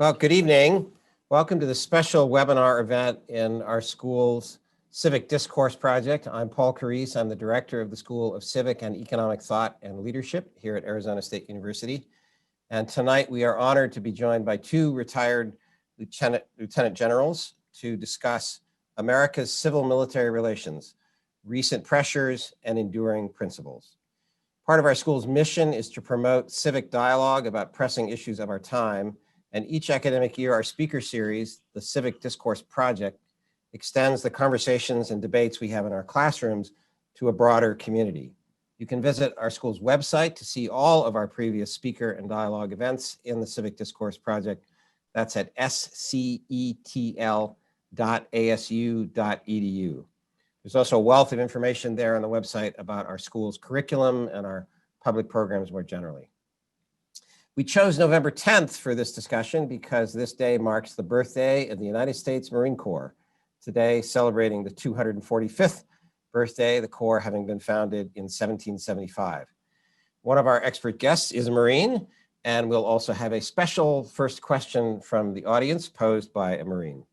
Well, good evening. Welcome to the special webinar event in our school's Civic Discourse Project. I'm Paul Carisse. I'm the director of the School of Civic and Economic Thought and Leadership here at Arizona State University. And tonight we are honored to be joined by two retired lieutenant generals to discuss America's civil-military relations, recent pressures, and enduring principles. Part of our school's mission is to promote civic dialogue about pressing issues of our time. And each academic year, our speaker series, the Civic Discourse Project, extends the conversations and debates we have in our classrooms to a broader community. You can visit our school's website to see all of our previous speaker and dialogue events in the Civic Discourse Project. That's at scetl.asu.edu. There's also a wealth of information there on the website about our school's curriculum and our public programs more generally. We chose November 10th for this discussion because this day marks the birthday of the United States Marine Corps, today celebrating the 245th birthday, the Corps having been founded in 1775. One of our expert guests is a Marine, and we'll also have a special first question from the audience posed by a Marine.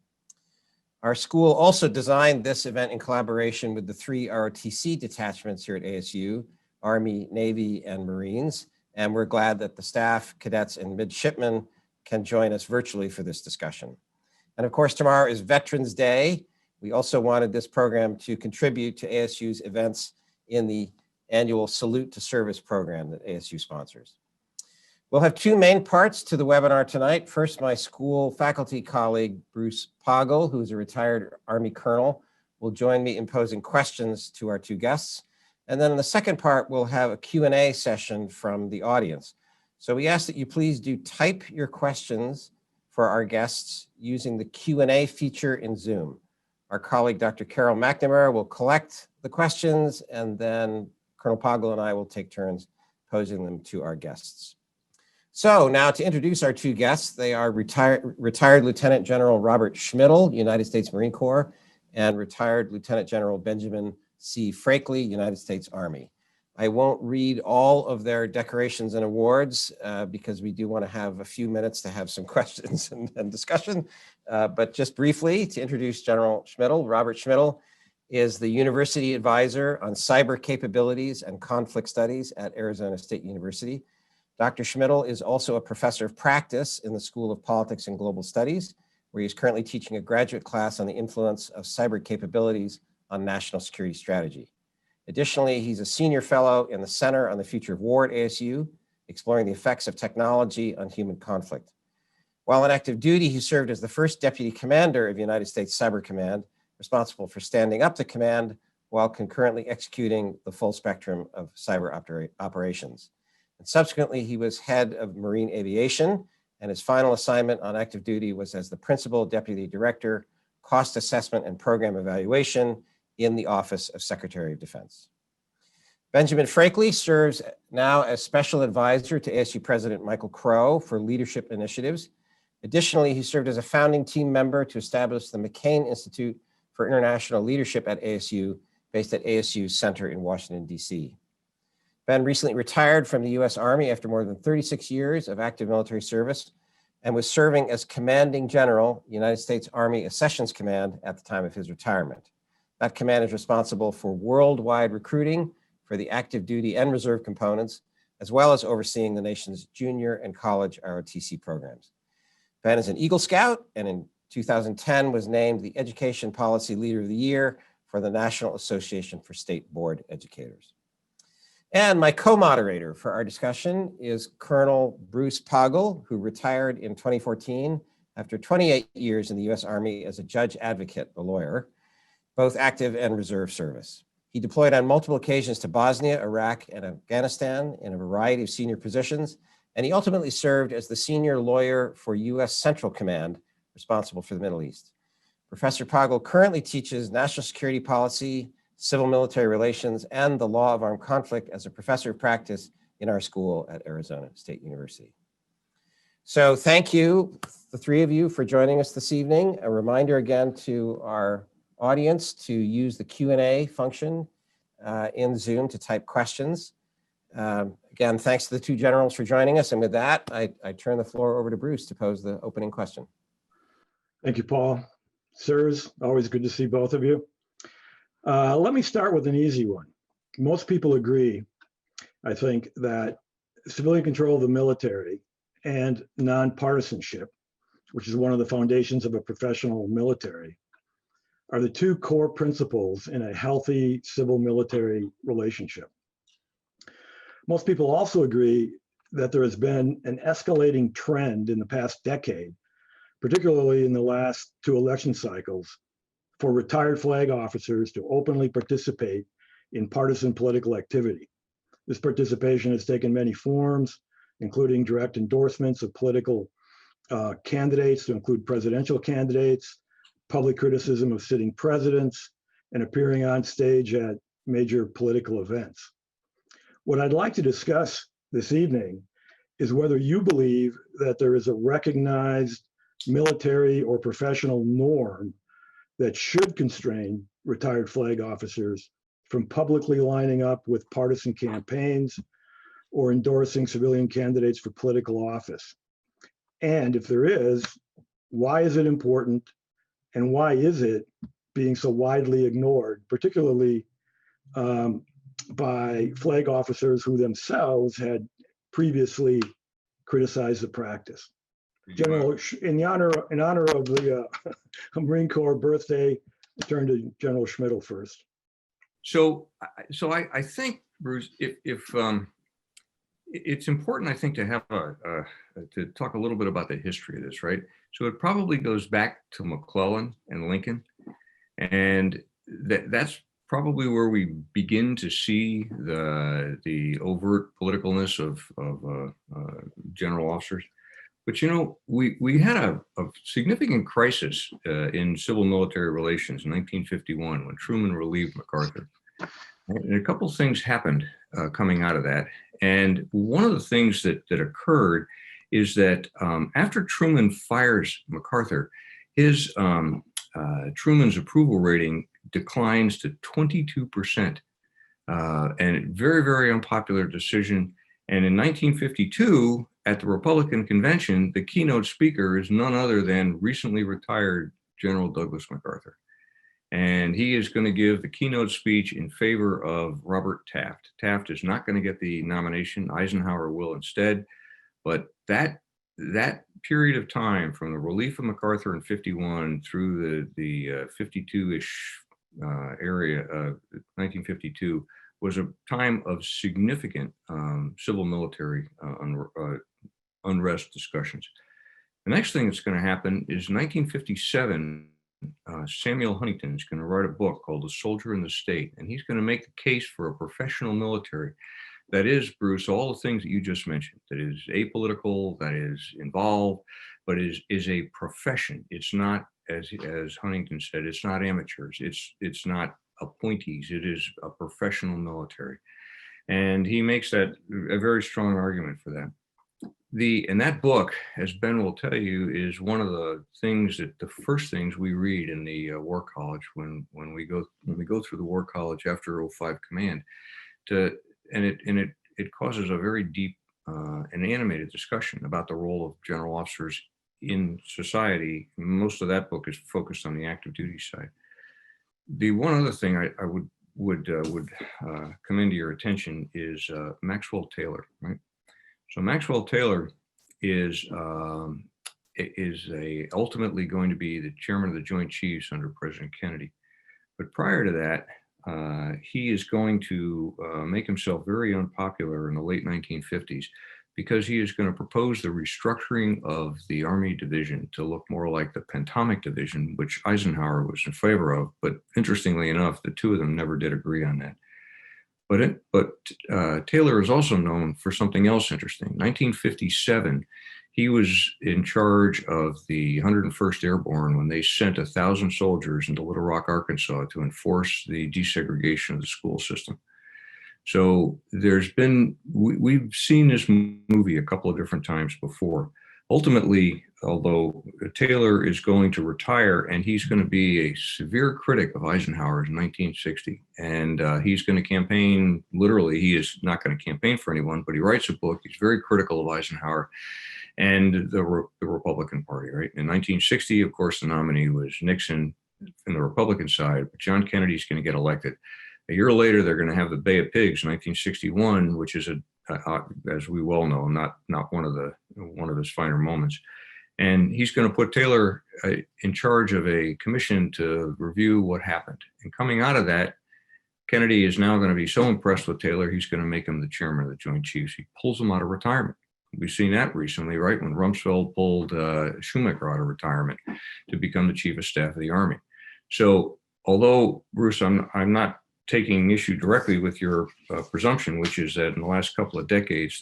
Our school also designed this event in collaboration with the three ROTC detachments here at ASU, Army, Navy, and Marines. And we're glad that the staff, cadets, and midshipmen can join us virtually for this discussion. And of course, tomorrow is Veterans Day. We also wanted this program to contribute to ASU's events in the annual Salute to Service program that ASU sponsors. We'll have two main parts to the webinar tonight. First, my school faculty colleague, Bruce Poggle, who's a retired Army colonel, will join me in posing questions to our two guests. And then in the second part, we'll have a Q&A session from the audience. So we ask that you please do type your questions for our guests using the Q&A feature in Zoom. Our colleague, Dr. Carol McNamara, will collect the questions, and then Colonel Poggle and I will take turns posing them to our guests. So now to introduce our two guests, they are retired Lieutenant General Robert Schmidl, United States Marine Corps, and retired Lieutenant General Benjamin C. Frakely, United States Army. I won't read all of their decorations and awards because we do want to have a few minutes to have some questions and discussion. But just briefly, to introduce General Schmidl, Robert Schmidl is the University Advisor on Cyber Capabilities and Conflict Studies at Arizona State University. Dr. Schmidl is also a professor of practice in the School of Politics and Global Studies, where he's currently teaching a graduate class on the influence of cyber capabilities on national security strategy. Additionally, he's a senior fellow in the Center on the Future of War at ASU, exploring the effects of technology on human conflict. While on active duty, he served as the first deputy commander of United States Cyber Command, responsible for standing up the command while concurrently executing the full spectrum of cyber operations. And subsequently, he was head of Marine Aviation, and his final assignment on active duty was as the principal deputy director, cost assessment and program evaluation in the Office of Secretary of Defense. Benjamin Frakely serves now as special advisor to ASU President Michael Crow for leadership initiatives. Additionally, he served as a founding team member to establish the McCain Institute for International Leadership at ASU, based at ASU Center in Washington, D.C. Ben recently retired from the U.S. Army after more than 36 years of active military service and was serving as Commanding General, United States Army Accessions Command at the time of his retirement. That command is responsible for worldwide recruiting for the active duty and reserve components, as well as overseeing the nation's junior and college ROTC programs. Ben is an Eagle Scout, and in 2010 was named the Education Policy Leader of the Year for the National Association for State Board Educators. And my co-moderator for our discussion is Colonel Bruce Poggle, who retired in 2014 after 28 years in the U.S. Army as a judge advocate, a lawyer, both active and reserve service. He deployed on multiple occasions to Bosnia, Iraq, and Afghanistan in a variety of senior positions, and he ultimately served as the senior lawyer for U.S. Central Command, responsible for the Middle East. Professor Poggle currently teaches national security policy, civil military relations, and the law of armed conflict as a professor of practice in our school at Arizona State University. So thank you, the three of you, for joining us this evening. A reminder again to our audience to use the Q&A function in Zoom to type questions. Again, thanks to the two generals for joining us. And with that, I turn the floor over to Bruce to pose the opening question. Thank you, Paul. Sirs, always good to see both of you. Let me start with an easy one. Most people agree, I think, that civilian control of the military and nonpartisanship, which is one of the foundations of a professional military, are the two core principles in a healthy civil-military relationship. Most people also agree that there has been an escalating trend in the past decade, particularly in the last two election cycles, for retired flag officers to openly participate in partisan political activity. This participation has taken many forms, including direct endorsements of political candidates to include presidential candidates, public criticism of sitting presidents, and appearing on stage at major political events. What I'd like to discuss this evening is whether you believe that there is a recognized military or professional norm that should constrain retired flag officers from publicly lining up with partisan campaigns or endorsing civilian candidates for political office. And if there is, why is it important, and why is it being so widely ignored, particularly by flag officers who themselves had previously criticized the practice? General, in honor of the Marine Corps birthday, I turn to General Schmidl first. So I think, Bruce, if it's important, I think, to have to talk a little bit about the history of this, right? So it probably goes back to McClellan and Lincoln, and that's probably where we begin to see the overt politicalness of general officers. But we had a significant crisis in civil-military relations in 1951 when Truman relieved MacArthur. And a couple of things happened coming out of that. And one of the things that occurred is that after Truman fires MacArthur, his Truman's approval rating declines to 22%, and very, very unpopular decision. And in 1952, at the Republican convention, the keynote speaker is none other than recently retired General Douglas MacArthur. And he is going to give the keynote speech in favor of Robert Taft. Taft is not going to get the nomination. Eisenhower will instead. But that period of time from the relief of MacArthur in 51 through the 52-ish area of 1952 was a time of significant civil-military unrest discussions. The next thing that's going to happen is 1957, Samuel Huntington is going to write a book called The Soldier and the State, and he's going to make the case for a professional military that is, Bruce, all the things that you just mentioned, that is apolitical, that is involved, but is a profession. It's not, as Huntington said, it's not amateurs, it's not appointees, it is a professional military. And he makes that a very strong argument for that. And that book, as Ben will tell you, is one of the things that the first things we read in the War College when we go through the War College after 05 Command. It causes a very deep and animated discussion about the role of general officers in society. Most of that book is focused on the active duty side. The one other thing I would commend to your attention is Maxwell Taylor, right? So Maxwell Taylor is ultimately going to be the chairman of the Joint Chiefs under President Kennedy. But prior to that, he is going to make himself very unpopular in the late 1950s because he is going to propose the restructuring of the Army Division to look more like the Pentomic Division, which Eisenhower was in favor of. But interestingly enough, the two of them never did agree on that. But Taylor is also known for something else interesting. 1957, he was in charge of the 101st Airborne when they sent 1,000 soldiers into Little Rock, Arkansas to enforce the desegregation of the school system. So we've seen this movie a couple of different times before. Ultimately, although Taylor is going to retire, and he's going to be a severe critic of Eisenhower in 1960. And he's going to campaign, literally, he is not going to campaign for anyone, but he writes a book. He's very critical of Eisenhower and the Republican Party, right? In 1960, of course, the nominee was Nixon from the Republican side, but John Kennedy's going to get elected. A year later, they're going to have the Bay of Pigs, 1961, which is as we well know, not one of his finer moments. And he's going to put Taylor in charge of a commission to review what happened. And coming out of that, Kennedy is now going to be so impressed with Taylor, he's going to make him the chairman of the Joint Chiefs. He pulls him out of retirement. We've seen that recently, right? When Rumsfeld pulled Shoemaker out of retirement to become the chief of staff of the Army. So although, Bruce, I'm not taking issue directly with your presumption, which is that in the last couple of decades,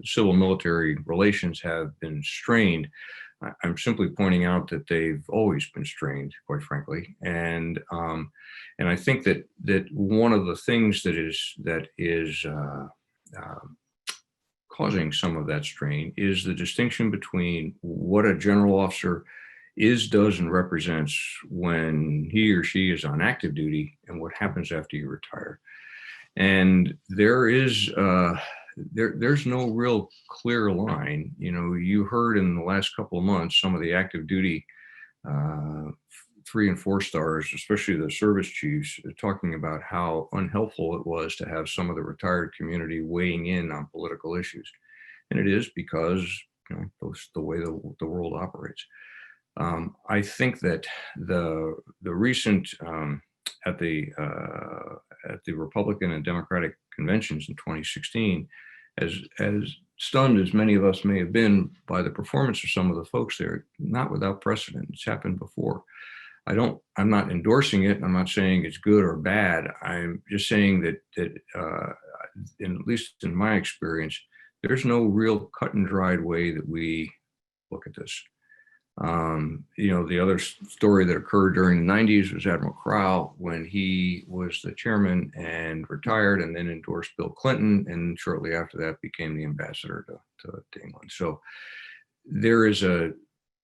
civil military relations have been strained. I'm simply pointing out that they've always been strained, quite frankly, and I think that one of the things that is causing some of that strain is the distinction between what a general officer is, does, and represents when he or she is on active duty and what happens after you retire. And there's no real clear line. You know, you heard in the last couple of months some of the active duty 3 and 4 stars, especially the service chiefs, talking about how unhelpful it was to have some of the retired community weighing in on political issues. And it is because, you know, that's the way the world operates. I think that the recent at the Republican and Democratic conventions in 2016, as stunned as many of us may have been by the performance of some of the folks there, not without precedent. It's happened before. I'm not endorsing it. I'm not saying it's good or bad. I'm just saying that at least in my experience, there's no real cut and dried way that we look at this. You know, the other story that occurred during the 90s was Admiral Crowell, when he was the chairman and retired and then endorsed Bill Clinton, and shortly after that became the ambassador to England. So there is a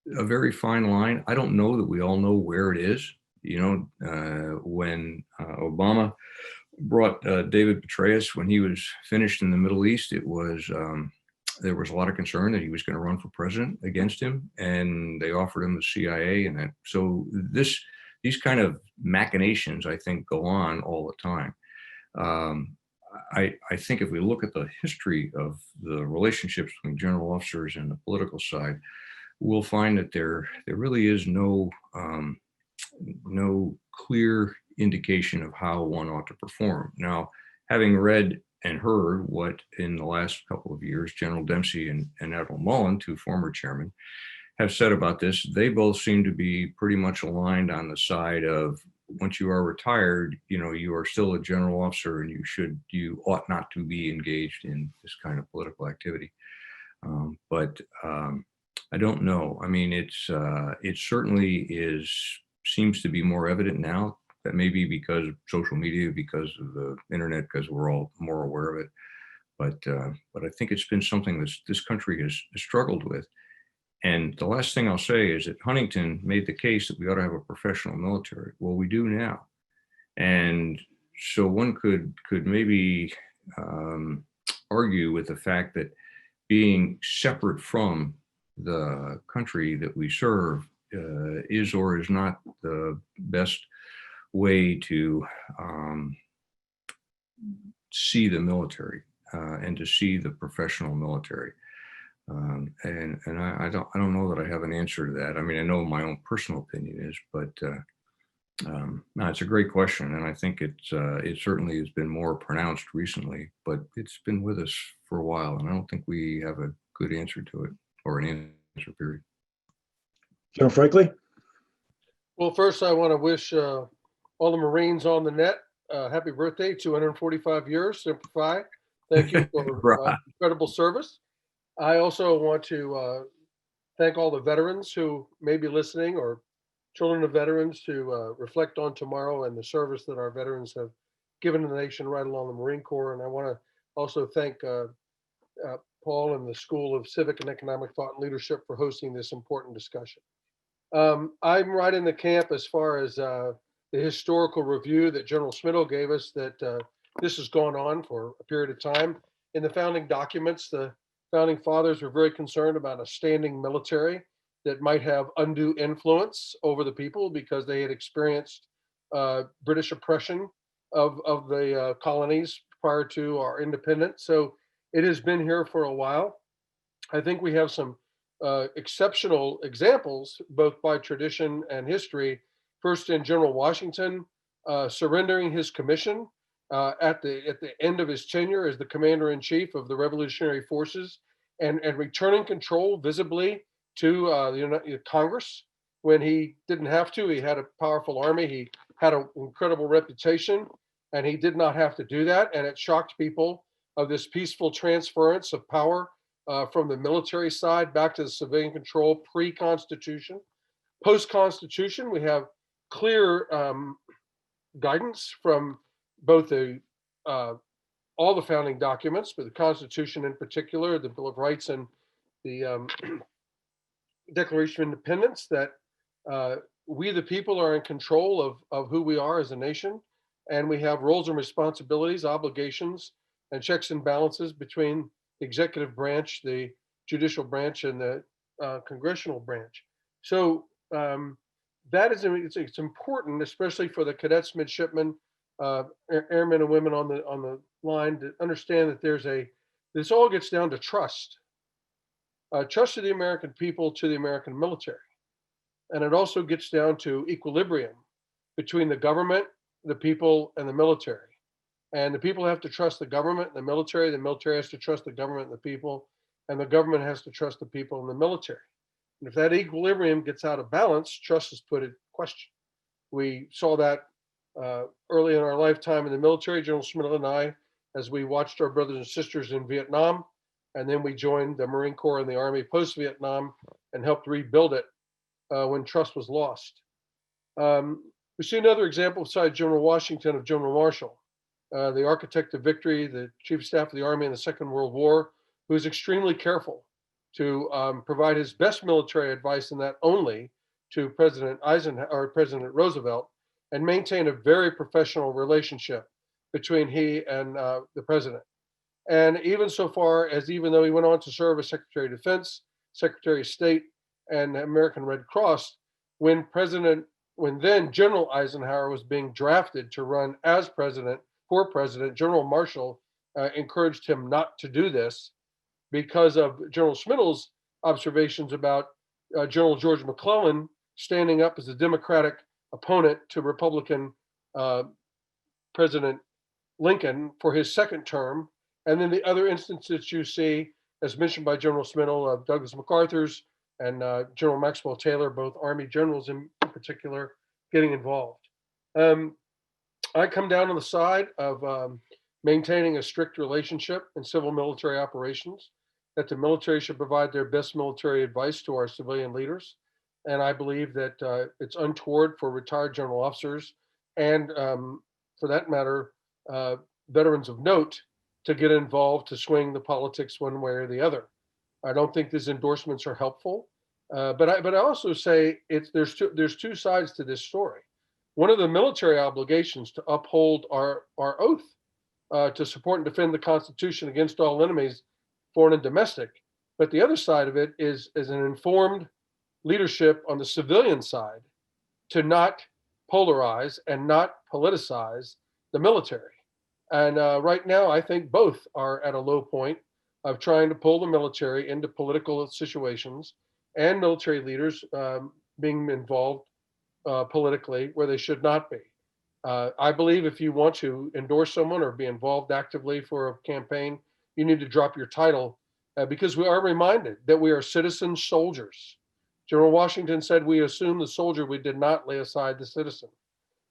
very fine line. I don't know that we all know where it is. You know, when Obama brought David Petraeus, when he was finished in the Middle East, it was there was a lot of concern that he was going to run for president against him, and they offered him the CIA. And so these kind of machinations, I think, go on all the time. I think if we look at the history of the relationships between general officers and the political side, we'll find that there really is no clear indication of how one ought to perform. Now, having read and heard what in the last couple of years General Dempsey and Admiral Mullen, 2 former chairmen, have said about this, they both seem to be pretty much aligned on the side of, once you are retired, you know, you are still a general officer and you ought not to be engaged in this kind of political activity. But I don't know. I mean, it certainly seems to be more evident now. That may be because of social media, because of the internet, because we're all more aware of it. But I think it's been something this country has struggled with. And the last thing I'll say is that Huntington made the case that we ought to have a professional military. Well, we do now. And so one could maybe argue with the fact that being separate from the country that we serve is or is not the best way to see the military and to see the professional military. And I don't know that I have an answer to that. I mean, I know my own personal opinion is, but no, it's a great question, and I think it certainly has been more pronounced recently, but it's been with us for a while, and I don't think we have a good answer to it, or an answer period. General Franklin? Well, first I want to wish all the Marines on the net happy birthday, 245 years, Semper Fi. Thank you for incredible service. I also want to thank all the veterans who may be listening, or children of veterans, to reflect on tomorrow and the service that our veterans have given to the nation right along the Marine Corps. And I want to also thank Paul and the School of Civic and Economic Thought and Leadership for hosting this important discussion. I'm right in the camp as far as the historical review that General SCETL gave us, that this has gone on for a period of time. In the founding documents, the founding fathers were very concerned about a standing military that might have undue influence over the people because they had experienced British oppression of the colonies prior to our independence. So it has been here for a while. I think we have some exceptional examples, both by tradition and history. First, in General Washington surrendering his commission at the end of his tenure as the commander-in-chief of the Revolutionary Forces, and returning control visibly to the Congress when he didn't have to. He had a powerful army. He had an incredible reputation, and he did not have to do that. And it shocked people of this peaceful transference of power from the military side back to the civilian control pre-Constitution. Post-Constitution, we have clear guidance from both the all the founding documents, but the Constitution in particular, the Bill of Rights and the Declaration of Independence, that we the people are in control of who we are as a nation, and we have roles and responsibilities, obligations, and checks and balances between the executive branch, the judicial branch, and the congressional branch. So that is it's important, especially for the cadets, midshipmen, airmen and women on the line, to understand that this all gets down to trust. Trust of the American people to the American military. And it also gets down to equilibrium between the government, the people, and the military. And the people have to trust the government and the military has to trust the government and the people, and the government has to trust the people and the military. And if that equilibrium gets out of balance, trust is put in question. We saw that early in our lifetime in the military, General SCETL and I, as we watched our brothers and sisters in Vietnam, and then we joined the Marine Corps and the Army post-Vietnam and helped rebuild it when trust was lost. We see another example besides General Washington of General Marshall, the architect of victory, the chief of staff of the Army in the Second World War, who was extremely careful to provide his best military advice, and that only, to President Eisenhower or President Roosevelt, and maintain a very professional relationship between he and the president. And even so far as, even though he went on to serve as Secretary of Defense, Secretary of State, and American Red Cross, when then General Eisenhower was being drafted to run as president, for president, General Marshall encouraged him not to do this because of General SCETL's observations about General George McClellan standing up as a Democratic opponent to Republican President Lincoln for his second term. And then the other instances you see, as mentioned by General SCETL, of Douglas MacArthur's and General Maxwell Taylor, both Army generals in particular, getting involved. I come down on the side of maintaining a strict relationship in civil military operations, that the military should provide their best military advice to our civilian leaders. And I believe that it's untoward for retired general officers and, for that matter, veterans of note to get involved to swing the politics one way or the other. I don't think these endorsements are helpful, but I also say there's two sides to this story. One of the military obligations to uphold our oath to support and defend the Constitution against all enemies, foreign and domestic. But the other side of it is an informed leadership on the civilian side to not polarize and not politicize the military. And right now, I think both are at a low point of trying to pull the military into political situations and military leaders being involved politically where they should not be. I believe if you want to endorse someone or be involved actively for a campaign, you need to drop your title because we are reminded that we are citizen soldiers. General Washington said, "We assumed the soldier, we did not lay aside the citizen."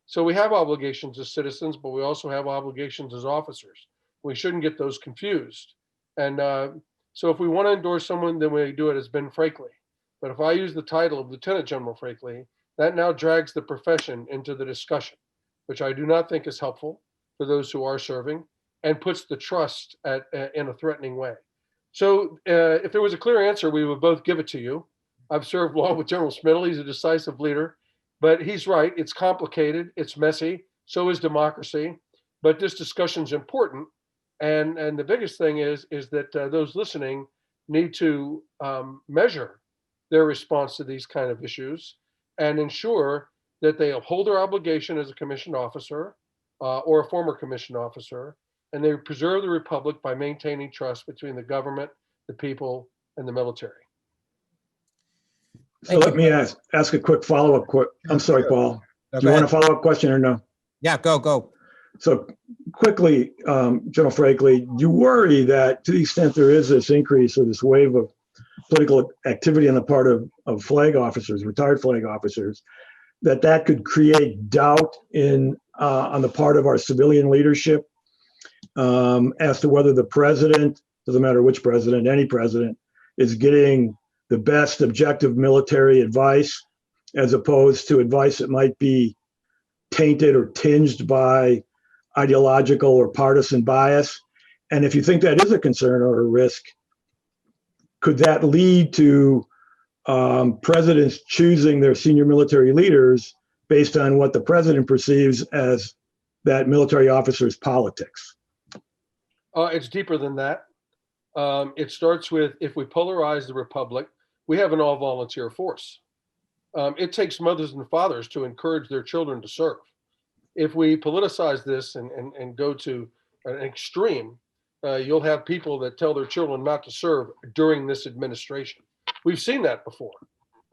So we have obligations as citizens, but we also have obligations as officers. We shouldn't get those confused. And so if we want to endorse someone, then we do it as Ben Frakley. But if I use the title of Lieutenant General Frakley, that now drags the profession into the discussion, which I do not think is helpful for those who are serving and puts the trust in a threatening way. So if there was a clear answer, we would both give it to you. I've served long with General SCETL. He's a decisive leader, but he's right. It's complicated. It's messy. So is democracy. But this discussion is important. And the biggest thing is that those listening need to measure their response to these kind of issues and ensure that they uphold their obligation as a commissioned officer or a former commissioned officer, and they preserve the republic by maintaining trust between the government, the people, and the military. So let me ask a quick follow-up. I'm sorry, Paul. No, Do you want a follow-up question or no? Yeah, go. So quickly, General Franklin, you worry that to the extent there is this increase or this wave of political activity on the part of flag officers, retired flag officers, that could create doubt on the part of our civilian leadership as to whether the president, doesn't matter which president, any president, is getting the best objective military advice as opposed to advice that might be tainted or tinged by ideological or partisan bias. And if you think that is a concern or a risk, could that lead to presidents choosing their senior military leaders based on what the president perceives as that military officer's politics? It's deeper than that. It starts with, if we polarize the republic, we have an all-volunteer force. It takes mothers and fathers to encourage their children to serve. If we politicize this and go to an extreme, you'll have people that tell their children not to serve during this administration. We've seen that before.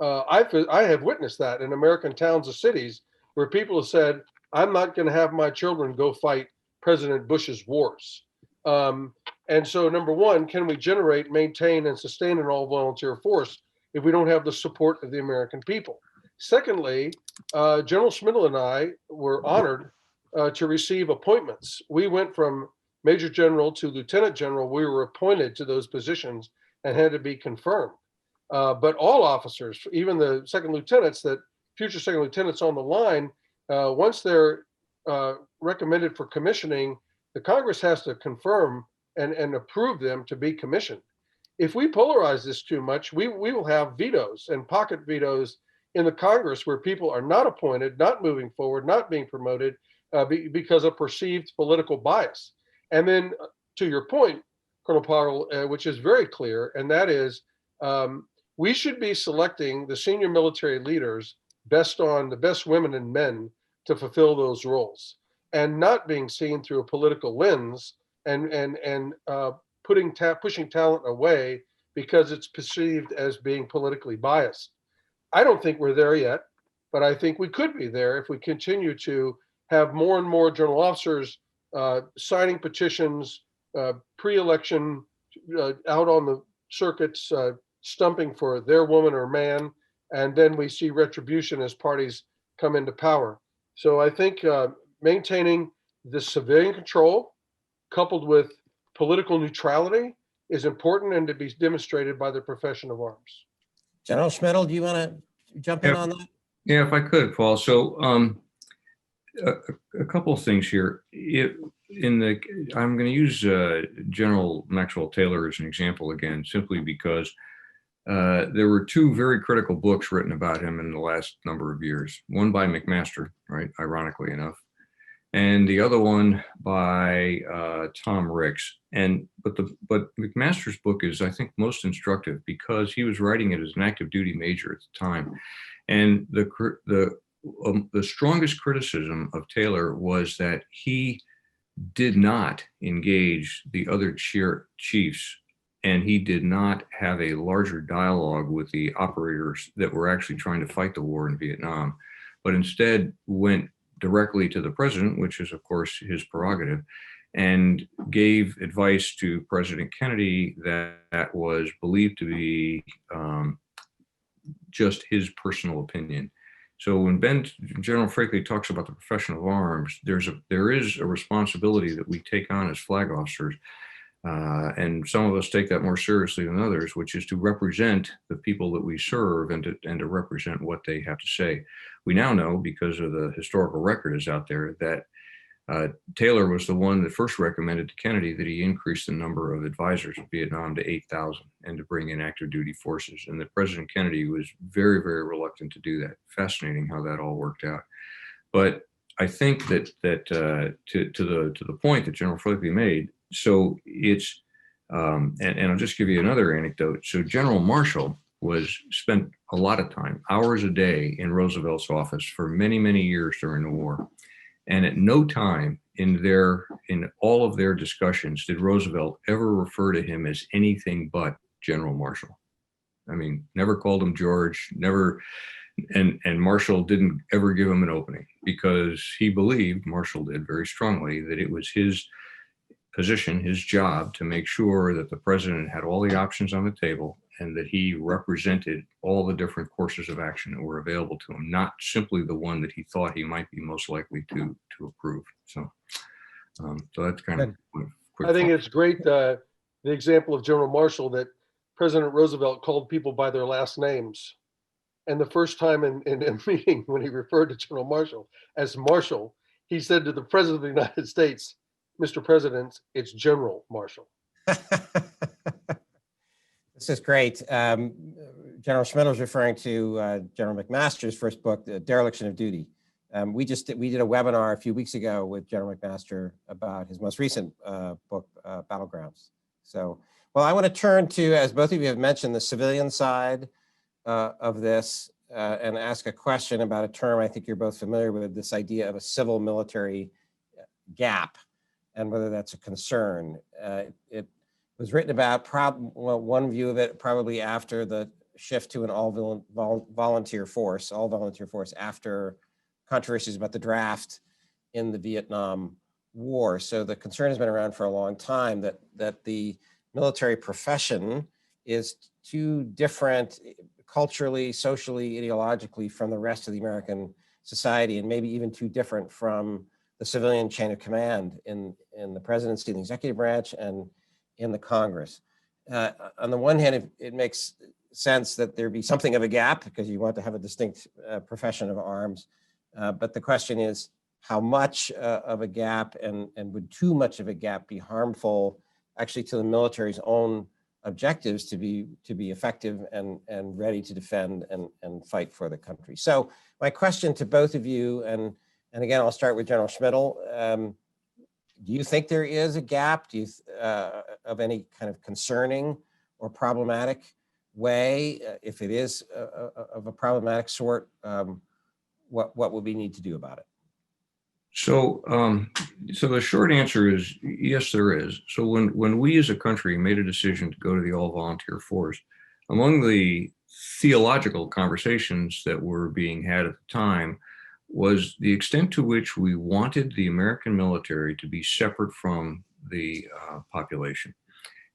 I have witnessed that in American towns and cities where people have said, I'm not going to have my children go fight President Bush's wars. And so, number one, can we generate, maintain, and sustain an all-volunteer force if we don't have the support of the American people? Secondly, General SCETL and I were honored to receive appointments. We went from Major General to Lieutenant General. We were appointed to those positions and had to be confirmed. But all officers, even the second lieutenants, that future second lieutenants on the line, once they're recommended for commissioning, the Congress has to confirm and approve them to be commissioned. If we polarize this too much, we will have vetoes and pocket vetoes in the Congress where people are not appointed, not moving forward, not being promoted because of perceived political bias. And then to your point, Colonel Powell, which is very clear, and that is we should be selecting the senior military leaders based on the best women and men to fulfill those roles, and not being seen through a political lens and pushing talent away because it's perceived as being politically biased. I don't think we're there yet, but I think we could be there if we continue to have more and more general officers signing petitions, pre-election, out on the circuits, stumping for their woman or man, and then we see retribution as parties come into power. So I think maintaining the civilian control coupled with political neutrality is important and to be demonstrated by the profession of arms. General SCETL, do you want to jump in on that? Yeah, if I could, Paul. So a couple of things here. I'm going to use General Maxwell Taylor as an example again, simply because there were two very critical books written about him in the last number of years. One by McMaster, right, ironically enough, and the other one by Tom Ricks. But McMaster's book is, I think, most instructive because he was writing it as an active duty major at the time, and the strongest criticism of Taylor was that he did not engage the other chiefs, and he did not have a larger dialogue with the operators that were actually trying to fight the war in Vietnam, but instead went directly to the president, which is, of course, his prerogative, and gave advice to President Kennedy that was believed to be just his personal opinion. So when General Franklin talks about the profession of arms, there is a responsibility that we take on as flag officers, and some of us take that more seriously than others, which is to represent the people that we serve and to represent what they have to say. We now know, because of the historical record is out there, that Taylor was the one that first recommended to Kennedy that he increase the number of advisors in Vietnam to 8,000 and to bring in active duty forces. And that President Kennedy was very, very reluctant to do that. Fascinating how that all worked out. But I think that to the point that General Philippi made, so it's and I'll just give you another anecdote. So General Marshall spent a lot of time, hours a day, in Roosevelt's office for many, many years during the war. And at no time in all of their discussions did Roosevelt ever refer to him as anything but General Marshall. I mean, never called him George, never, and Marshall didn't ever give him an opening, because he believed, Marshall did very strongly, that it was his position, his job, to make sure that the president had all the options on the table and that he represented all the different courses of action that were available to him, not simply the one that he thought he might be most likely to approve. So, so that's kind of quick. I think it's great, the example of General Marshall, that President Roosevelt called people by their last names. And the first time in a meeting when he referred to General Marshall as Marshall, he said to the President of the United States, "Mr. President, it's General Marshall." This is great. General Schmidt was referring to General McMaster's first book, The Dereliction of Duty. We did a webinar a few weeks ago with General McMaster about his most recent book, Battlegrounds. So, well, I want to turn to, as both of you have mentioned, the civilian side of this and ask a question about a term I think you're both familiar with, this idea of a civil-military gap and whether that's a concern. It was written about, one view of it probably after the shift to an all-volunteer force after controversies about the draft in the Vietnam War. So the concern has been around for a long time that the military profession is too different culturally, socially, ideologically from the rest of the American society, and maybe even too different from the civilian chain of command in the presidency, the executive branch, and in the Congress. On the one hand, it makes sense that there be something of a gap because you want to have a distinct profession of arms. But the question is, how much of a gap, and would too much of a gap be harmful actually to the military's own objectives to be effective and ready to defend and fight for the country? So my question to both of you, and again, I'll start with General Schmidl. Do you think there is a gap? Do you of any kind of concerning or problematic way? If it is of a problematic sort, what would we need to do about it? So, so the short answer is yes, there is. So when we as a country made a decision to go to the all-volunteer force, among the theological conversations that were being had at the time was the extent to which we wanted the American military to be separate from the population.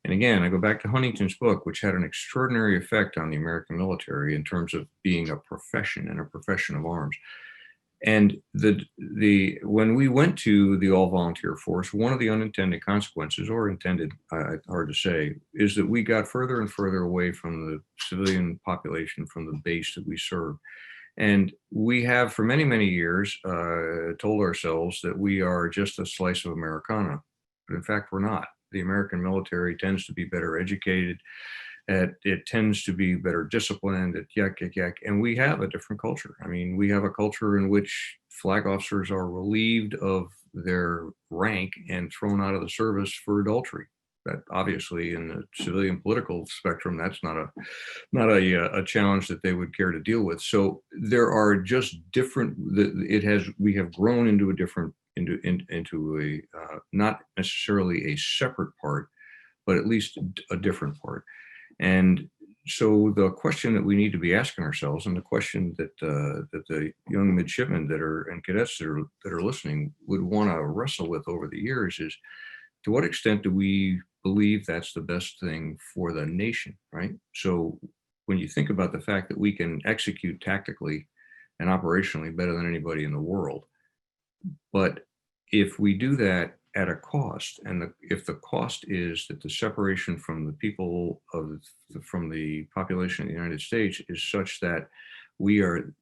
And again, I go back to Huntington's book, which had an extraordinary effect on the American military in terms of being a profession and a profession of arms. And when we went to the all-volunteer force, one of the unintended consequences, or intended, hard to say, is that we got further and further away from the civilian population, from the base that we serve. And we have, for many, many years, told ourselves that we are just a slice of Americana. But in fact, we're not. The American military tends to be better educated. It tends to be better disciplined, and we have a different culture. I mean, we have a culture in which flag officers are relieved of their rank and thrown out of the service for adultery. That obviously, in the civilian political spectrum, that's not a challenge that they would care to deal with. So there are just different. We have grown into a different into a not necessarily a separate part, but at least a different part. And so the question that we need to be asking ourselves, and the question that the young midshipmen and cadets that are listening would want to wrestle with over the years is, to what extent do we believe that's the best thing for the nation, right? So when you think about the fact that we can execute tactically and operationally better than anybody in the world, but if we do that at a cost, and if the cost is that the separation from the people from the population of the United States is such that we are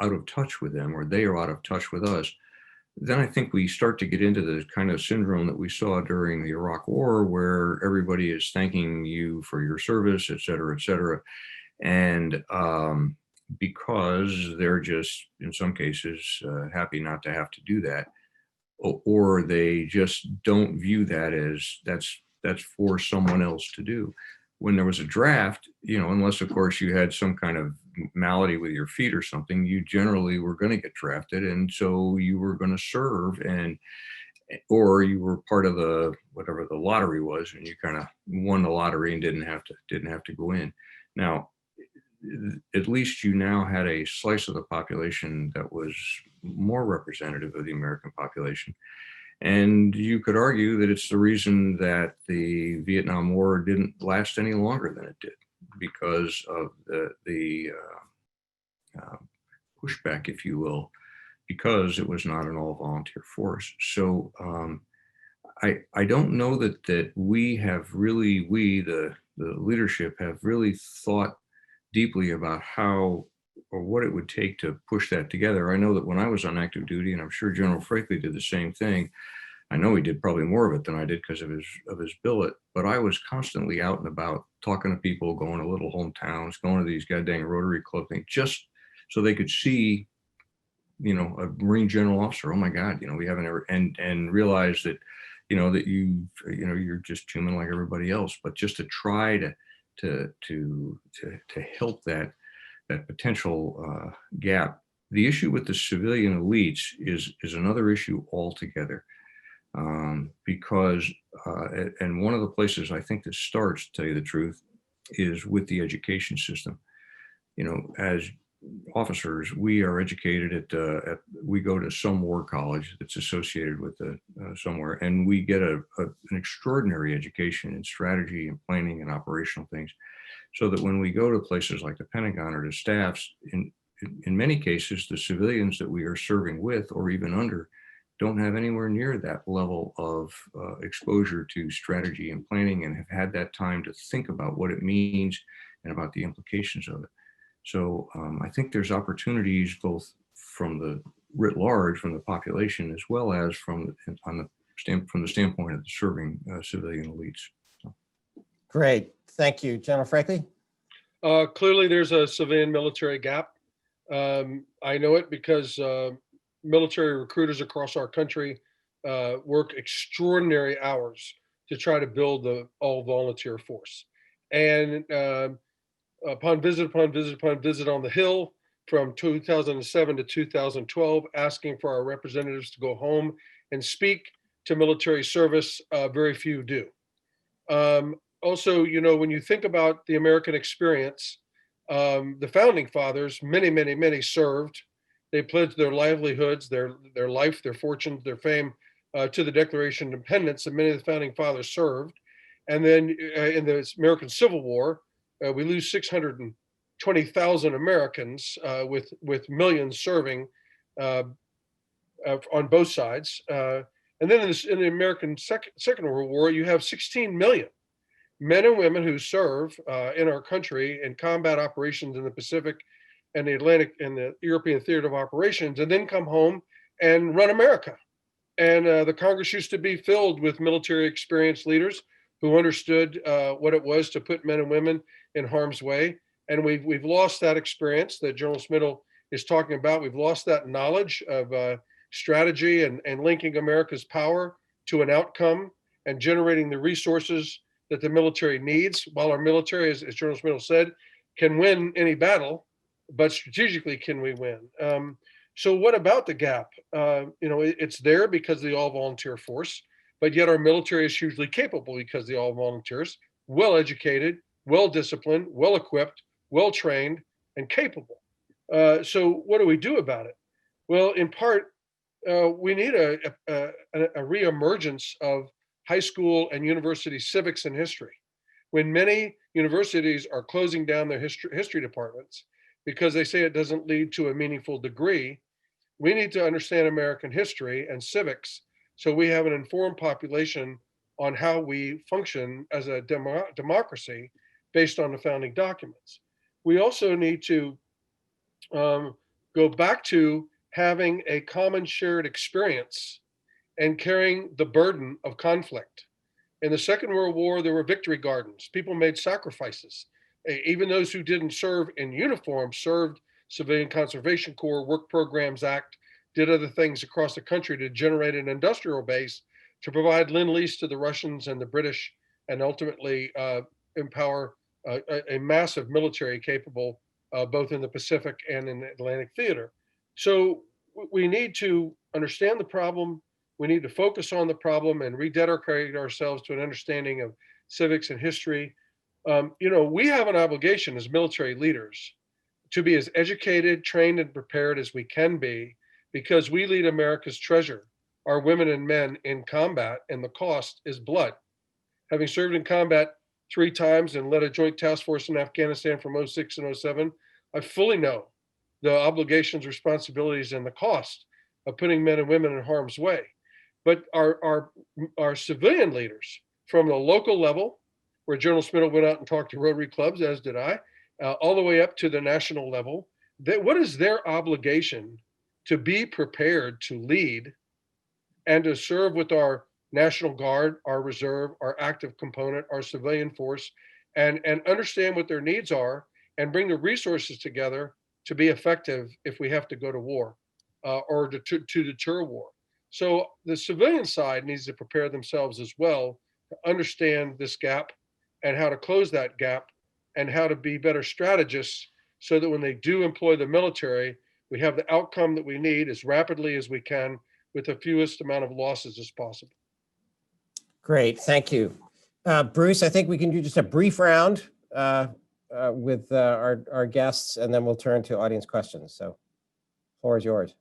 out of touch with them, or they are out of touch with us, then I think we start to get into the kind of syndrome that we saw during the Iraq War, where everybody is thanking you for your service, et cetera, et cetera. And because they're just, in some cases, happy not to have to do that, or they just don't view that as that's for someone else to do. When there was a draft, unless of course you had some kind of malady with your feet or something, you generally were going to get drafted, and so you were going to serve, or you were part of the whatever the lottery was, and you kind of won the lottery and didn't have to go in. Now, at least you now had a slice of the population that was more representative of the American population. And you could argue that it's the reason that the Vietnam War didn't last any longer than it did, because of the pushback, if you will, because it was not an all-volunteer force. So I don't know that we have really, the leadership have really thought deeply about how or what it would take to push that together. I know that when I was on active duty, and I'm sure General Frakely did the same thing. I know he did probably more of it than I did because of his billet, but I was constantly out and about talking to people, going to little hometowns, going to these goddamn Rotary Club things, just so they could see, a Marine general officer. Oh my God, we haven't ever, and realize that, that you're just human like everybody else, but just to try to help that potential gap. The issue with the civilian elites is another issue altogether, because and one of the places I think this starts, to tell you the truth, is with the education system. As officers, we are educated we go to some war college that's associated with somewhere, and we get an extraordinary education in strategy and planning and operational things, so that when we go to places like the Pentagon or to staffs, in many cases, the civilians that we are serving with or even under don't have anywhere near that level of exposure to strategy and planning, and have had that time to think about what it means and about the implications of it. So I think there's opportunities both from the writ large, from the population, as well as from the standpoint of the serving civilian elites. So. Great, thank you. General Frakely? Clearly, there's a civilian military gap. I know it because military recruiters across our country work extraordinary hours to try to build the all-volunteer force. And upon visit on the Hill from 2007 to 2012, asking for our representatives to go home and speak to military service, very few do. Also, when you think about the American experience, the founding fathers, many served. They pledged their livelihoods, their life, their fortunes, their fame to the Declaration of Independence, and many of the founding fathers served. And then in the American Civil War, we lose 620,000 Americans, with millions serving on both sides. And then in the American Second World War, you have 16 million men and women who serve in our country in combat operations in the Pacific and the Atlantic and the European theater of operations, and then come home and run America. And the Congress used to be filled with military experienced leaders who understood what it was to put men and women in harm's way. And we've lost that experience that General SCETL is talking about. We've lost that knowledge of strategy and linking America's power to an outcome and generating the resources that the military needs. While our military, as General SCETL said, can win any battle, but strategically, can we win? So what about the gap? It's there because of the all-volunteer force, but yet our military is hugely capable because the all-volunteers, well-educated, well-disciplined, well-equipped, well-trained, and capable. So what do we do about it? Well, in part, we need a reemergence of high school and university civics and history. When many universities are closing down their history departments because they say it doesn't lead to a meaningful degree, we need to understand American history and civics so we have an informed population on how we function as a democracy based on the founding documents. We also need to go back to having a common shared experience and carrying the burden of conflict. In the Second World War, there were victory gardens. People made sacrifices. Even those who didn't serve in uniform served Civilian Conservation Corps, Work Programs Act, did other things across the country to generate an industrial base to provide lend-lease to the Russians and the British, and ultimately empower a massive military capable both in the Pacific and in the Atlantic theater. So we need to understand the problem. We need to focus on the problem and rededicate ourselves to an understanding of civics and history. We have an obligation as military leaders to be as educated, trained, and prepared as we can be, because we lead America's treasure, our women and men in combat, and the cost is blood. Having served in combat 3 times and led a joint task force in Afghanistan from 06 and 07, I fully know the obligations, responsibilities, and the cost of putting men and women in harm's way. But our civilian leaders from the local level, where General Spindle went out and talked to Rotary clubs, as did I, all the way up to the national level, what is their obligation to be prepared to lead and to serve with our National Guard, our reserve, our active component, our civilian force, and understand what their needs are and bring the resources together to be effective if we have to go to war or to deter war. So the civilian side needs to prepare themselves as well to understand this gap and how to close that gap and how to be better strategists so that when they do employ the military, we have the outcome that we need as rapidly as we can with the fewest amount of losses as possible. Great, thank you. Bruce, I think we can do just a brief round with our guests, and then we'll turn to audience questions. So, floor is yours.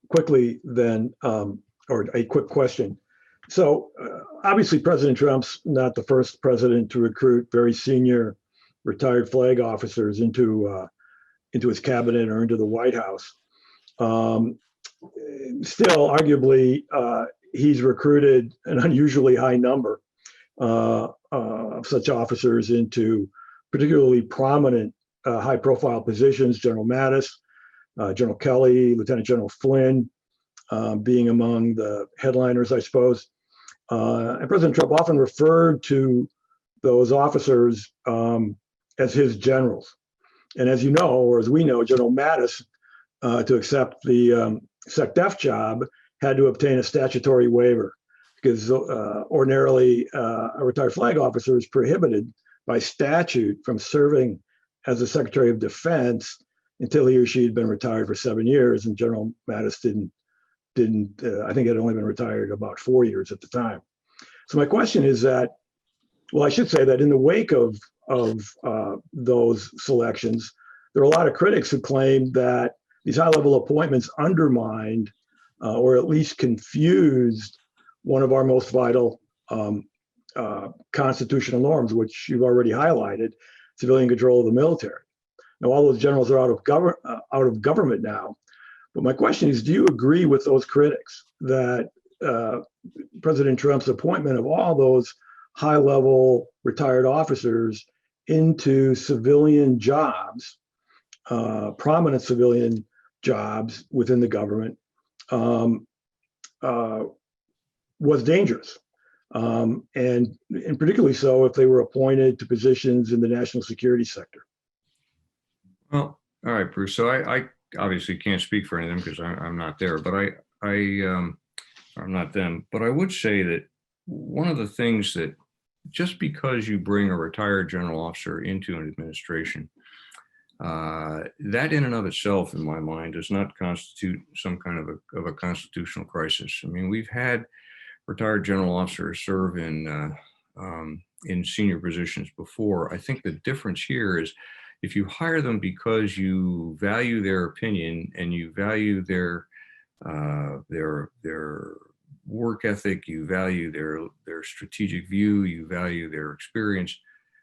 Quickly then, or a quick question. So obviously President Trump's not the first president to recruit very senior retired flag officers into his cabinet or into the White House. Still, arguably, he's recruited an unusually high number of such officers into particularly prominent high-profile positions. General Mattis, General Kelly, Lieutenant General Flynn, being among the headliners, I suppose. And President Trump often referred to those officers as his generals. And as you know, or as we know, General Mattis, to accept the SecDef job, had to obtain a statutory waiver because ordinarily a retired flag officer is prohibited by statute from serving as the Secretary of Defense until he or she had been retired for 7 years. And General Mattis didn't I think had only been retired about 4 years at the time. So my question is that, well, I should say that in the wake of those selections, there are a lot of critics who claim that these high-level appointments undermined or at least confused one of our most vital constitutional norms, which you've already highlighted, civilian control of the military. Now, all those generals are out of government now. But my question is, do you agree with those critics that President Trump's appointment of all those high-level retired officers into civilian jobs, prominent civilian jobs within the government, was dangerous? And particularly so if they were appointed to positions in the national security sector. Well, all right, Bruce. So I obviously can't speak for any of them because I'm not there, but I'm not them. But I would say that one of the things that just because you bring a retired general officer into an administration, that in and of itself, in my mind, does not constitute some kind of a constitutional crisis. I mean, we've had retired general officers serve in senior positions before. I think the difference here is if you hire them because you value their opinion and you value their work ethic, you value their strategic view, you value their experience,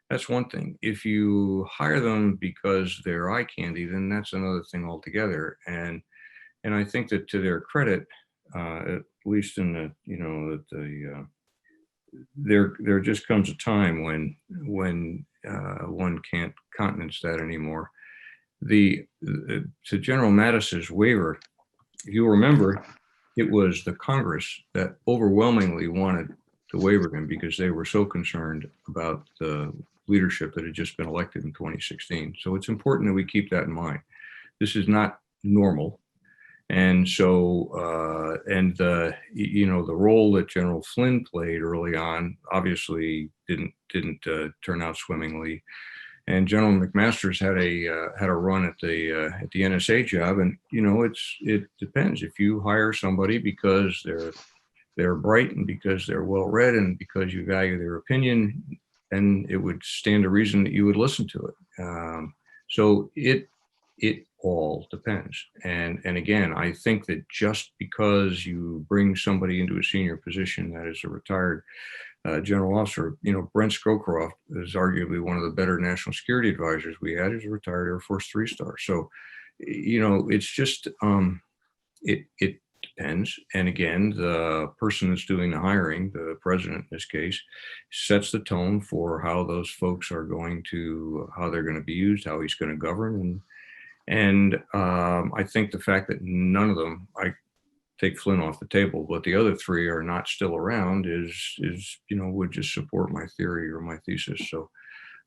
that's one thing. If you hire them because they're eye candy, then that's another thing altogether. And I think that to their credit, at least in the there just comes a time when one can't countenance that anymore. To General Mattis's waiver, if you remember, it was the Congress that overwhelmingly wanted to waiver him because they were so concerned about the leadership that had just been elected in 2016. So it's important that we keep that in mind. This is not normal. And so, you know, the role that General Flynn played early on obviously didn't turn out swimmingly. And General McMaster's had a run at the NSA job, and you know, it depends. If you hire somebody because they're bright and because they're well read and because you value their opinion, then it would stand to reason that you would listen to it. So it all depends. And again, I think that just because you bring somebody into a senior position that is a retired general officer, you know, Brent Scowcroft is arguably one of the better national security advisors we had. He's a retired Air Force 3-star. So, you know, it's just, it depends. And again, the person that's doing the hiring, the president in this case, sets the tone for how those folks are going to, how they're going to be used, how he's going to govern. And I think the fact that none of them, I take Flynn off the table, but the other three are not still around is you know, would just support my theory or my thesis. So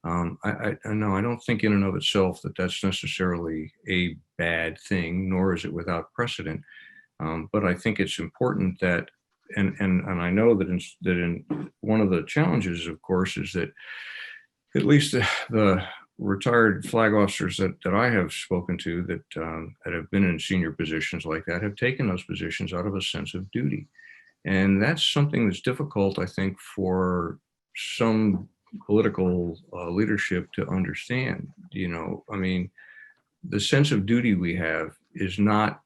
I know I don't think in and of itself that that's necessarily a bad thing, nor is it without precedent. But I think it's important that, and I know that in one of the challenges, of course, is that at least the retired flag officers that I have spoken to that have been in senior positions like that have taken those positions out of a sense of duty. And that's something that's difficult, I think, for some political leadership to understand. You know, I mean, the sense of duty we have is not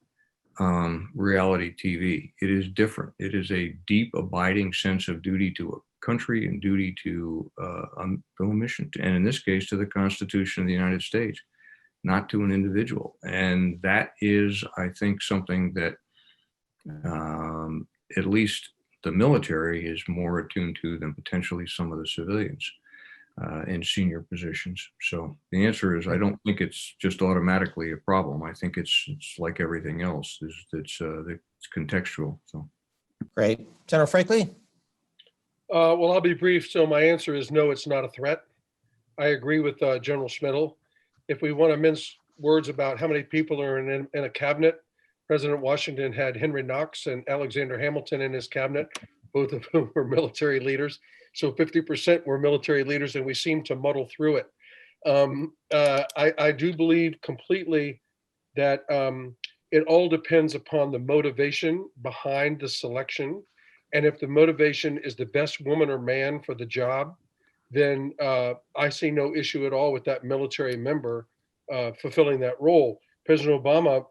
reality TV. It is different. It is a deep, abiding sense of duty to a country and duty to a mission, and in this case, to the Constitution of the United States, not to an individual. And that is, I think, something that at least the military is more attuned to than potentially some of the civilians in senior positions. So the answer is, I don't think it's just automatically a problem. I think it's like everything else. It's contextual. So Great. General Franklin? Well, I'll be brief. So my answer is no, it's not a threat. I agree with General Schmidl. If we want to mince words about how many people are in a cabinet, President Washington had Henry Knox and Alexander Hamilton in his cabinet, both of whom were military leaders. So 50% were military leaders, and we seem to muddle through it. I do believe completely that it all depends upon the motivation behind the selection. And if the motivation is the best woman or man for the job, then I see no issue at all with that military member fulfilling that role. President Obama,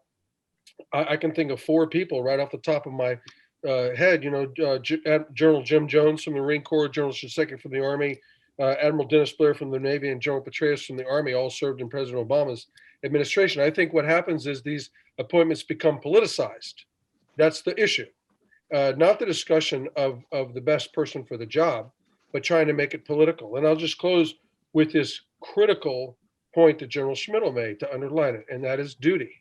I can think of 4 people right off the top of my head. You know, General Jim Jones from the Marine Corps, General Shinseki from the Army, Admiral Dennis Blair from the Navy, and General Petraeus from the Army all served in President Obama's administration. I think what happens is these appointments become politicized. That's the issue. Not the discussion of the best person for the job, but trying to make it political. And I'll just close with this critical point that General Schmidl made to underline it, and that is duty.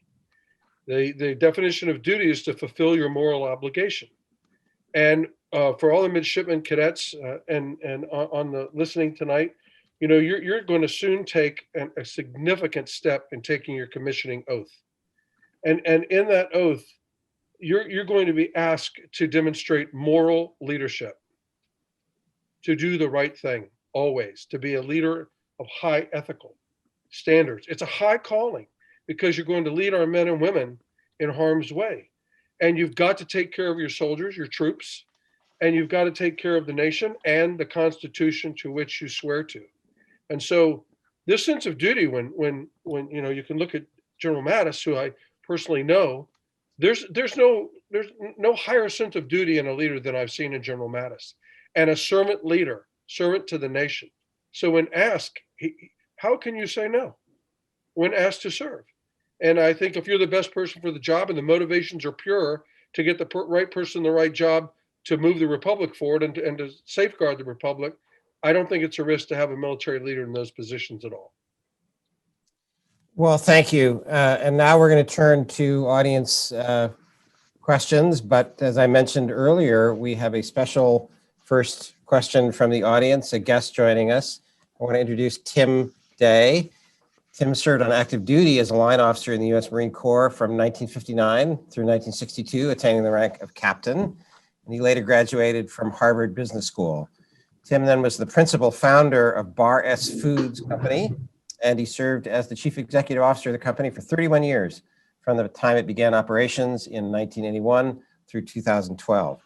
The definition of duty is to fulfill your moral obligation. And for all the midshipmen cadets and on the listening tonight, you know, you're going to soon take a significant step in taking your commissioning oath. And in that oath, you're going to be asked to demonstrate moral leadership, to do the right thing always, to be a leader of high ethical standards. It's a high calling because you're going to lead our men and women in harm's way. And you've got to take care of your soldiers, your troops, and you've got to take care of the nation and the Constitution to which you swear to. And so this sense of duty, when you know, you can look at General Mattis, who I personally know, there's no higher sense of duty in a leader than I've seen in General Mattis, and a servant leader, servant to the nation. So when asked, how can you say no when asked to serve? And I think if you're the best person for the job and the motivations are pure to get the right person in the right job to move the republic forward and to safeguard the republic, I don't think it's a risk to have a military leader in those positions at all. Well, thank you. And now we're going to turn to audience questions, but as I mentioned earlier, we have a special first question from the audience, a guest joining us. I want to introduce Tim Day. Tim served on active duty as a line officer in the U.S. Marine Corps from 1959 through 1962, attaining the rank of captain. And he later graduated from Harvard Business School. Tim then was the principal founder of Bar S Foods Company, and he served as the chief executive officer of the company for 31 years, from the time it began operations in 1981 through 2012.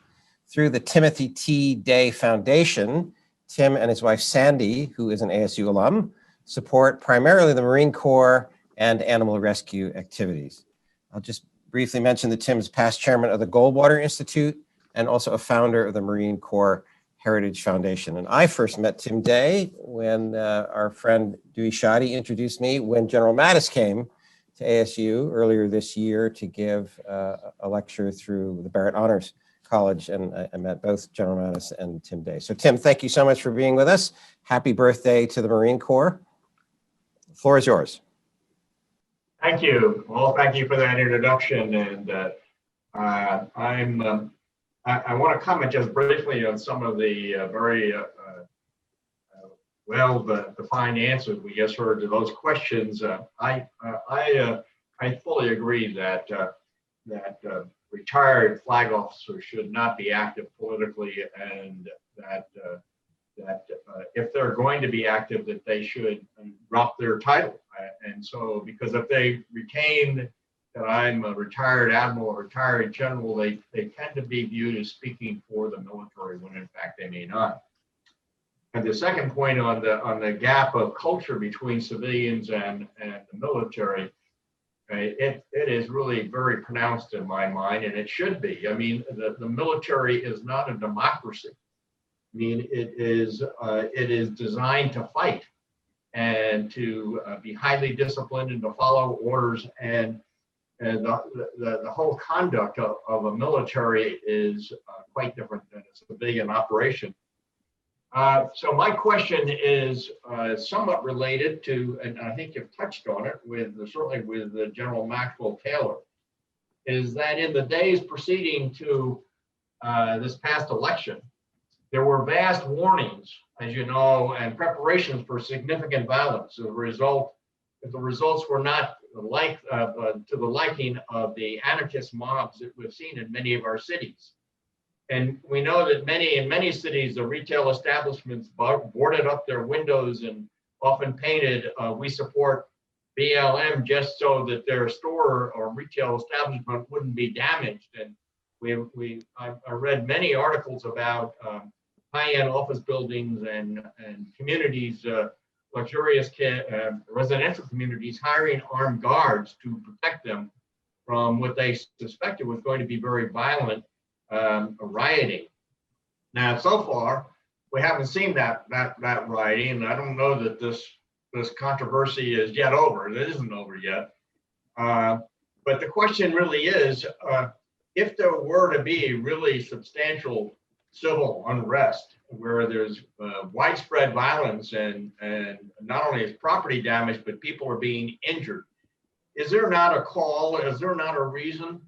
Through the Timothy T. Day Foundation, Tim and his wife Sandy, who is an ASU alum, support primarily the Marine Corps and animal rescue activities. I'll just briefly mention that Tim is past chairman of the Goldwater Institute and also a founder of the Marine Corps Heritage Foundation. And I first met Tim Day when our friend Dewey Shoddy introduced me when General Mattis came to ASU earlier this year to give a lecture through the Barrett Honors College, and I met both General Mattis and Tim Day. So Tim, thank you so much for being with us. Happy birthday to the Marine Corps. The floor is yours. Thank you. Well, thank you for that introduction. And I want to comment just briefly on some of the very well-defined answers we just heard to those questions. I fully agree that retired flag officers should not be active politically, and that if they're going to be active, that they should drop their title. And so, because if they retain that I'm a retired admiral or retired general, they tend to be viewed as speaking for the military when in fact they may not. And the second point on the gap of culture between civilians and the military, it is really very pronounced in my mind, and it should be. I mean, the military is not a democracy. I mean, it is designed to fight and to be highly disciplined and to follow orders, and the whole conduct of a military is quite different than a civilian operation. So my question is somewhat related to, and I think you've touched on it certainly with General Maxwell Taylor, is that in the days preceding to this past election, there were vast warnings, as you know, and preparations for significant violence. As a result, if the results were not to the liking of the anarchist mobs that we've seen in many of our cities. And we know that in many cities, the retail establishments boarded up their windows and often painted, "We support BLM," just so that their store or retail establishment wouldn't be damaged. And I read many articles about high-end office buildings and communities, luxurious residential communities, hiring armed guards to protect them from what they suspected was going to be very violent rioting. Now, so far, we haven't seen that rioting, and I don't know that this controversy is yet over. It isn't over yet. But the question really is, if there were to be really substantial civil unrest where there's widespread violence and not only is property damage, but people are being injured, is there not a call? Is there not a reason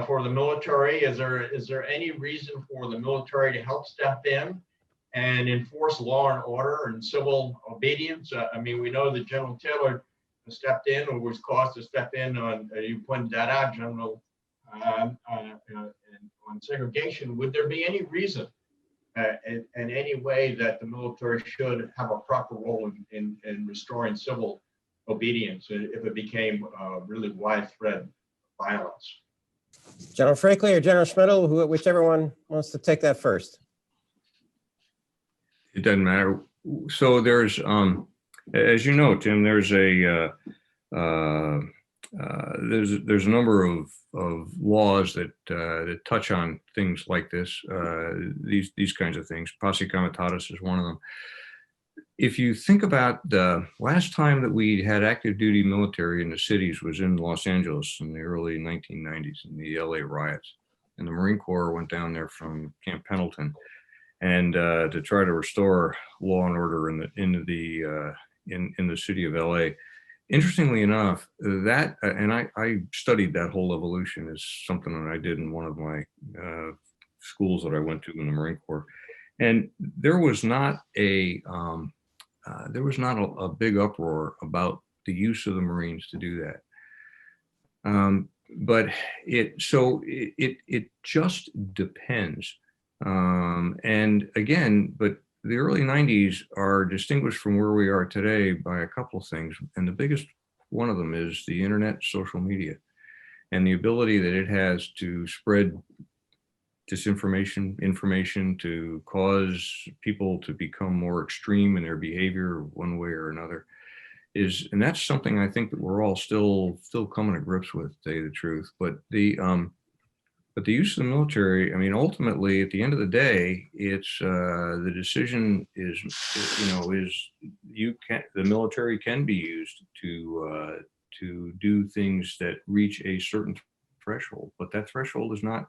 for the military? Is there any reason for the military to help step in and enforce law and order and civil obedience? I mean, we know that General Taylor stepped in, or was caused to step in on, you pointed that out, General, on segregation. Would there be any reason in any way that the military should have a proper role in restoring civil obedience if it became really widespread violence? General Franklin or General Schmidl, whichever one wants to take that first. It doesn't matter. So there's, as you know, Tim, there's a number of laws that touch on things like this. These kinds of things. Posse comitatus is one of them. If you think about the last time that we had active duty military in the cities was in Los Angeles in the early 1990s in the LA riots, and the Marine Corps went down there from Camp Pendleton and to try to restore law and order in the city of LA. interestingly enough, that, and I studied that whole evolution as something that I did in one of my schools that I went to in the Marine Corps. And there was not a big uproar about the use of the Marines to do that. But it just depends. And again, but the early 90s are distinguished from where we are today by a couple of things. And the biggest one of them is the internet, social media, and the ability that it has to spread disinformation, information, to cause people to become more extreme in their behavior one way or another. And that's something I think that we're all still coming to grips with, to tell you the truth. But the use of the military, I mean, ultimately, at the end of the day, it's the decision is the military can be used to do things that reach a certain threshold, but that threshold is not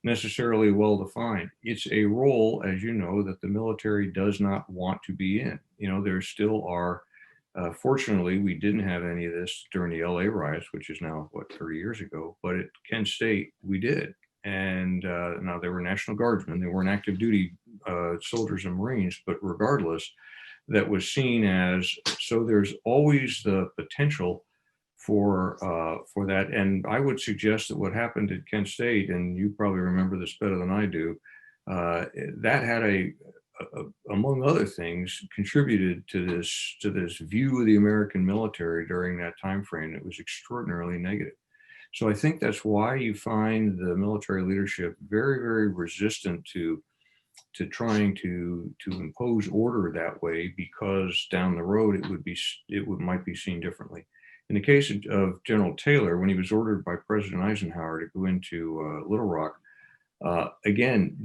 necessarily well defined. It's a role, as you know, that the military does not want to be in. There still are. Fortunately, we didn't have any of this during the LA riots, which is now, 30 years ago, but at Kent State, we did. And now they were National Guardsmen, they weren't active duty soldiers and Marines, but regardless, that was seen as, so there's always the potential for that. And I would suggest that what happened at Kent State, and you probably remember this better than I do, that had among other things, contributed to this view of the American military during that time frame that was extraordinarily negative. So I think that's why you find the military leadership very, very resistant to trying to impose order that way, because down the road it might be seen differently. In the case of General Taylor, when he was ordered by President Eisenhower to go into Little Rock, again,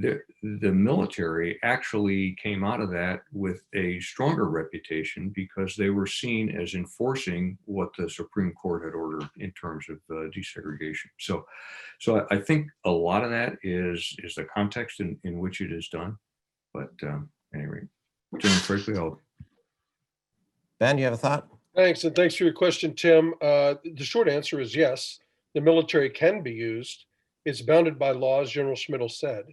the military actually came out of that with a stronger reputation, because they were seen as enforcing what the Supreme Court had ordered in terms of desegregation. So I think a lot of that is the context in which it is done. But anyway, General Frakley, Ben, you have a thought? Thanks, and thanks for your question, Tim. The short answer is yes, the military can be used. It's bounded by law, as General Schmidl said.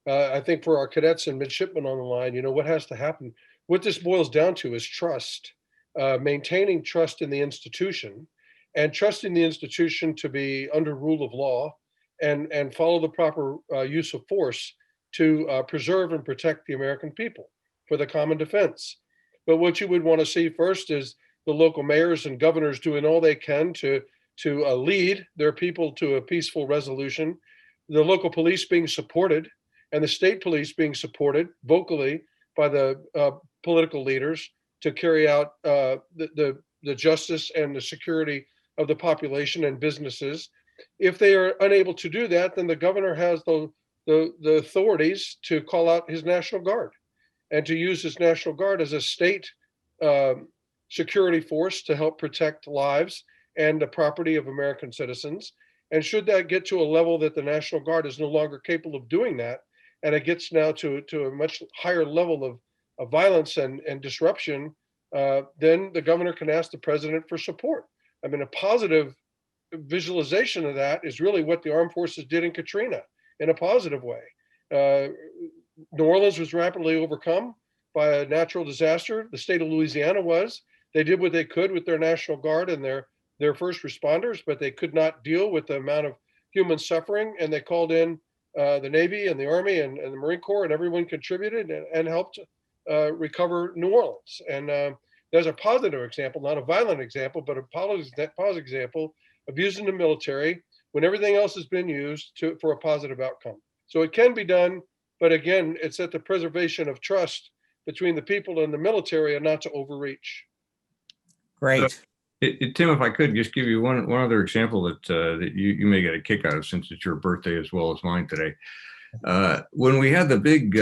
I think for our cadets and midshipmen on the line, what has to happen? What this boils down to is trust, maintaining trust in the institution, and trusting the institution to be under rule of law and follow the proper use of force to preserve and protect the American people for the common defense. But what you would want to see first is the local mayors and governors doing all they can to lead their people to a peaceful resolution, the local police being supported, and the state police being supported vocally by the political leaders to carry out the justice and the security of the population and businesses. If they are unable to do that, then the governor has the authorities to call out his National Guard and to use his National Guard as a state security force to help protect lives and the property of American citizens. And should that get to a level that the National Guard is no longer capable of doing that, and it gets now to a much higher level of violence and disruption, then the governor can ask the president for support. I mean, a positive visualization of that is really what the armed forces did in Katrina in a positive way. New Orleans was rapidly overcome by a natural disaster. The state of Louisiana was. They did what they could with their National Guard and their first responders, but they could not deal with the amount of human suffering. And they called in the Navy and the Army and the Marine Corps, and everyone contributed and helped recover New Orleans. And there's a positive example, not a violent example, but a positive example of using the military when everything else has been used for a positive outcome. So it can be done, but again, it's at the preservation of trust between the people and the military, and not to overreach. Great. So, Tim, if I could just give you one other example that you may get a kick out of, since it's your birthday as well as mine today. When we had the big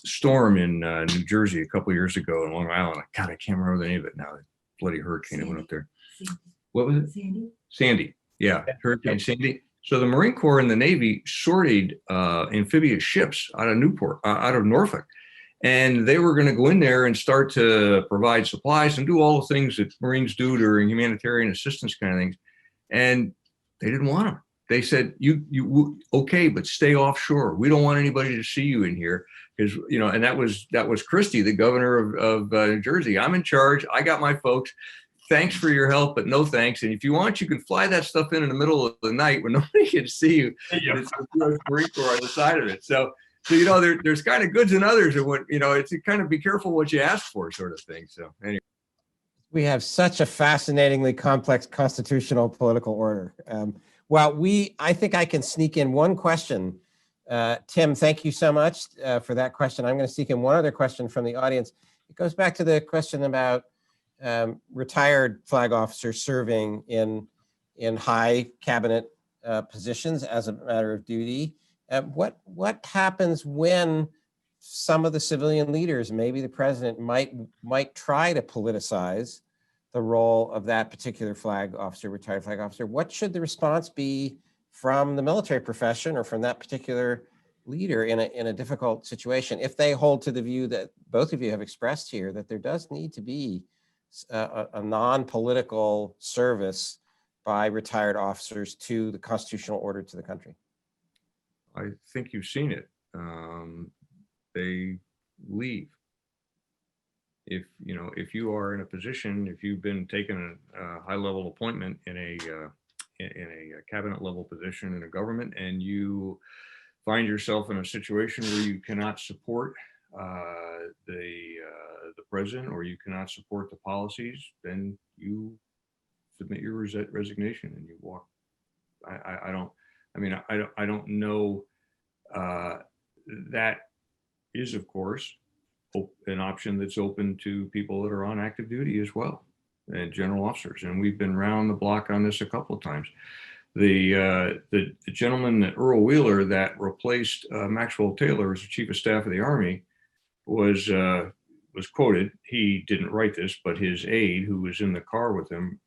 storm in New Jersey a couple of years ago in Long Island, God, I can't remember the name of it now. The bloody hurricane that went up there. What was it? Sandy. Yeah, Hurricane Sandy. So the Marine Corps and the Navy sorted amphibious ships out of Norfolk. And they were going to go in there and start to provide supplies and do all the things that Marines do during humanitarian assistance kind of things. And they didn't want them. They said, okay, but stay offshore. We don't want anybody to see you in here. Because, and that was Christie, the governor of New Jersey. I'm in charge. I got my folks. Thanks for your help, but no thanks. And if you want, you can fly that stuff in the middle of the night when nobody can see you. Yeah. It's the US Marine Corps on the side of it. So there's kind of goods and others, and what it's kind of be careful what you ask for, sort of thing. So anyway, We have such a fascinatingly complex constitutional political order. I think I can sneak in one question. Tim, thank you so much for that question. I'm going to sneak in one other question from the audience. It goes back to the question about retired flag officers serving in high cabinet positions as a matter of duty. What happens when some of the civilian leaders, maybe the president, might try to politicize the role of that particular flag officer, retired flag officer? What should the response be from the military profession or from that particular leader in a difficult situation, if they hold to the view that both of you have expressed here, that there does need to be a non-political service by retired officers to the constitutional order to the country? I think you've seen it. They leave. If you are in a position, if you've been taken a high-level appointment in a cabinet level position in a government, and you find yourself in a situation where you cannot support the president, or you cannot support the policies, then you submit your resignation and you walk. I don't know. That is, of course, an option that's open to people that are on active duty as well, and general officers. And we've been around the block on this a couple of times. The gentleman, Earl Wheeler, that replaced Maxwell Taylor as the Chief of Staff of the Army was quoted. He didn't write this, but his aide, who was in the car with him,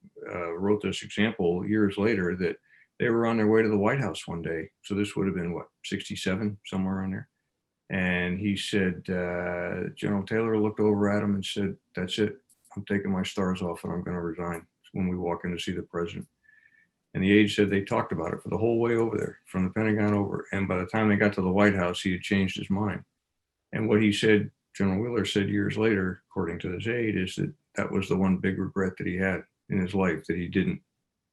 wrote this example years later, that they were on their way to the White House one day. So this would have been, what, 67, somewhere on there. And he said, General Taylor looked over at him and said, "That's it. I'm taking my stars off and I'm going to resign," when we walk in to see the president. And the aide said they talked about it for the whole way over there, from the Pentagon over. And by the time they got to the White House, he had changed his mind. And what he said, General Wheeler said years later, according to his aide, is that that was the one big regret that he had in his life, that he didn't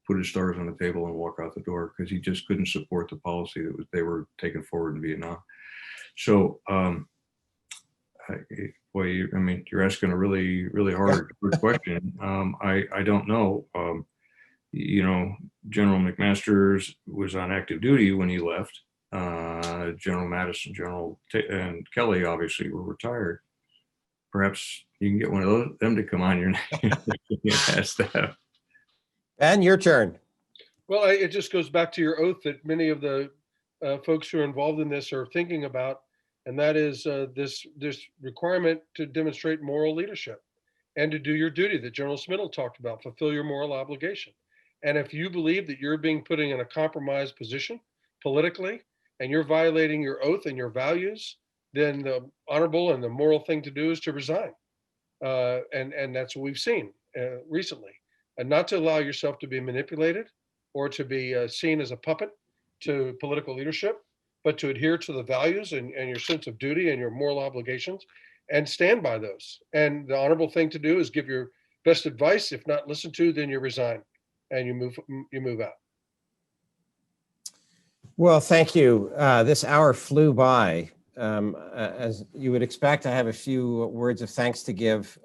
put his stars on the table and walk out the door, because he just couldn't support the policy that they were taking forward in Vietnam. So, you're asking a really, really hard question. I don't know. General McMaster was on active duty when he left. General Madison, and Kelly obviously were retired. Perhaps you can get one of them to come on your staff. Ben, your turn. Well, it just goes back to your oath that many of the folks who are involved in this are thinking about, and that is this requirement to demonstrate moral leadership and to do your duty that General SCETL talked about, fulfill your moral obligation. And if you believe that you're being put in a compromised position politically, and you're violating your oath and your values, then the honorable and the moral thing to do is to resign. And that's what we've seen recently. And not to allow yourself to be manipulated or to be seen as a puppet to political leadership, but to adhere to the values and your sense of duty and your moral obligations and stand by those. And the honorable thing to do is give your best advice. If not listened to, then you resign and you move out. Well, thank you. This hour flew by. As you would expect, I have a few words of thanks to give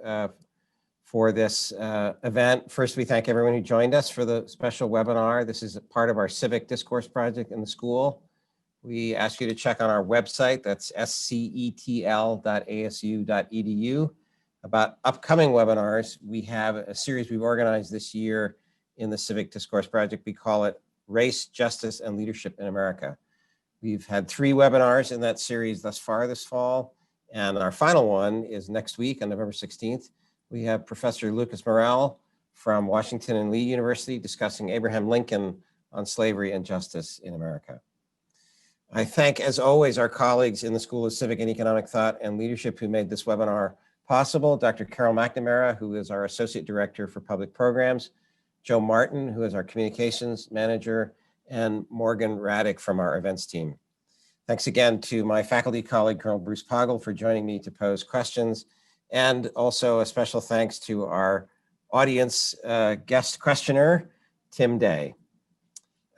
for this event. First, we thank everyone who joined us for the special webinar. This is a part of our civic discourse project in the school. We ask you to check on our website, that's scetl.asu.edu, about upcoming webinars. We have a series we've organized this year in the civic discourse project. We call it Race, Justice, and Leadership in America. We've had 3 webinars in that series thus far this fall, and our final one is next week on November 16th. We have Professor Lucas Morel from Washington and Lee University discussing Abraham Lincoln on slavery and justice in America. I thank, as always, our colleagues in the School of Civic and Economic Thought and Leadership who made this webinar possible. Dr. Carol McNamara, who is our Associate Director for Public Programs, Joe Martin, who is our Communications Manager, and Morgan Raddick from our events team. Thanks again to my faculty colleague, Colonel Bruce Poggle, for joining me to pose questions. And also a special thanks to our audience guest questioner, Tim Day.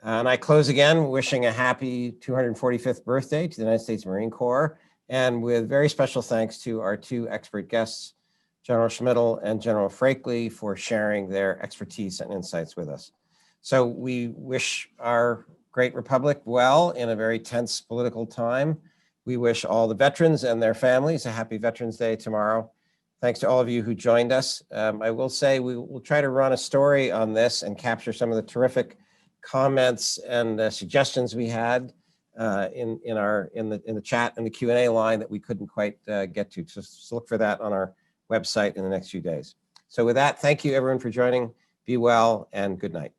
And I close again wishing a happy 245th birthday to the United States Marine Corps, and with very special thanks to our two expert guests, General Schmidl and General Frakely, for sharing their expertise and insights with us. So we wish our great republic well in a very tense political time. We wish all the veterans and their families a happy Veterans Day tomorrow. Thanks to all of you who joined us. I will say we will try to run a story on this and capture some of the terrific comments and suggestions we had in the chat and the Q&A line that we couldn't quite get to. So look for that on our website in the next few days. So with that, thank you everyone for joining. Be well and good night.